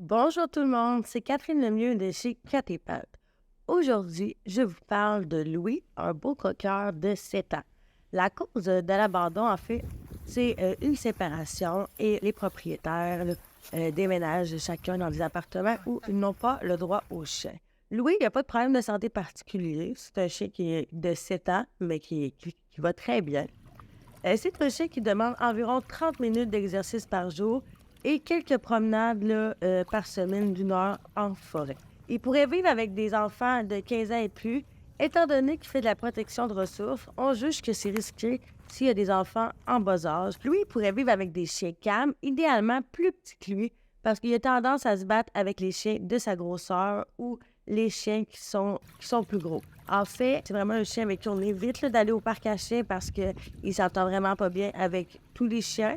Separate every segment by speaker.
Speaker 1: Bonjour tout le monde, c'est Catherine Lemieux de chez Cat et Pat. Aujourd'hui, je vous parle de Louis, un beau coqueur de 7 ans. La cause de l'abandon, en fait, c'est une séparation et les propriétaires déménagent chacun dans des appartements où ils n'ont pas le droit au chien. Louis, il n'a pas de problème de santé particulier. C'est un chien qui est de 7 ans, mais qui va très bien. C'est un chien qui demande environ 30 minutes d'exercice par jour et quelques promenades là, par semaine d'1 heure en forêt. Il pourrait vivre avec des enfants de 15 ans et plus. Étant donné qu'il fait de la protection de ressources, on juge que c'est risqué s'il y a des enfants en bas âge. Lui, il pourrait vivre avec des chiens calmes, idéalement plus petits que lui, parce qu'il a tendance à se battre avec les chiens de sa grosseur ou les chiens qui sont plus gros. En fait, c'est vraiment un chien avec qui on évite là, d'aller au parc à chiens parce qu'il s'entend vraiment pas bien avec tous les chiens.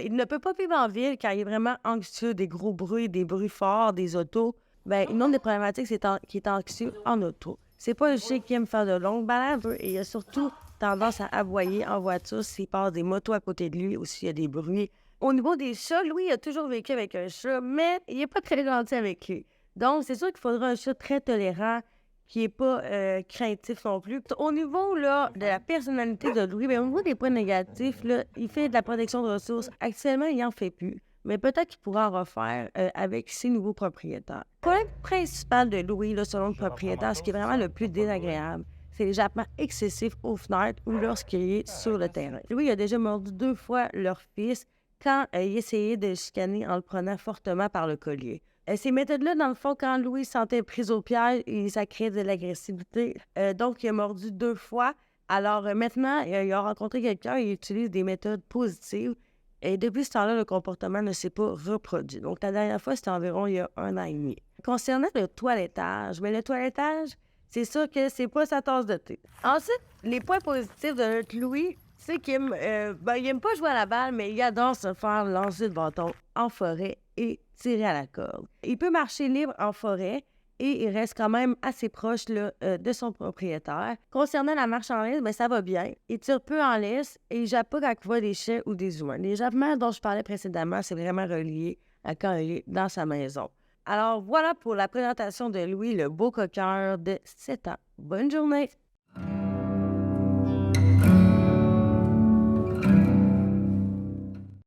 Speaker 1: Il ne peut pas vivre en ville car il est vraiment anxieux des gros bruits, des bruits forts, des autos. Bien, une autre des problématiques, c'est qu'il est anxieux en auto. C'est pas un chien qui aime faire de longues balades et il a surtout tendance à aboyer en voiture s'il passe des motos à côté de lui ou s'il y a des bruits. Au niveau des chats, Louis il a toujours vécu avec un chat, mais il n'est pas très gentil avec lui. Donc, c'est sûr qu'il faudra un chat très tolérant, qui n'est pas craintif non plus. Au niveau là, de la personnalité de Louis, bien, au niveau des points négatifs, là, il fait de la protection de ressources. Actuellement, il n'en fait plus. Mais peut-être qu'il pourra en refaire avec ses nouveaux propriétaires. Le problème principal de Louis, là, selon le propriétaire, ce qui est vraiment le plus désagréable, c'est les jappements excessifs aux fenêtres ou lorsqu'il est sur le terrain. Louis a déjà mordu 2 fois leur fils quand il essayait de le chicaner en le prenant fortement par le collier. Ces méthodes-là, dans le fond, quand Louis se sentait pris au piège, ça crée de l'agressivité. Donc, il a mordu 2 fois. Alors, maintenant, il a rencontré quelqu'un, il utilise des méthodes positives. Et depuis ce temps-là, le comportement ne s'est pas reproduit. Donc, la dernière fois, c'était environ il y a 1 an et demi. Concernant le toilettage, mais le toilettage, c'est sûr que c'est pas sa tasse de thé. Ensuite, les points positifs de notre Louis, c'est qu'il aime pas jouer à la balle, mais il adore se faire lancer de bâton en forêt et tirer à la corde. Il peut marcher libre en forêt et il reste quand même assez proche là, de son propriétaire. Concernant la marche en laisse, ça va bien. Il tire peu en laisse et il jappe pas quand il voit des chiens ou des humains. Les jappements dont je parlais précédemment, c'est vraiment relié à quand il est dans sa maison. Alors voilà pour la présentation de Louis, le beau coqueur de 7 ans. Bonne journée!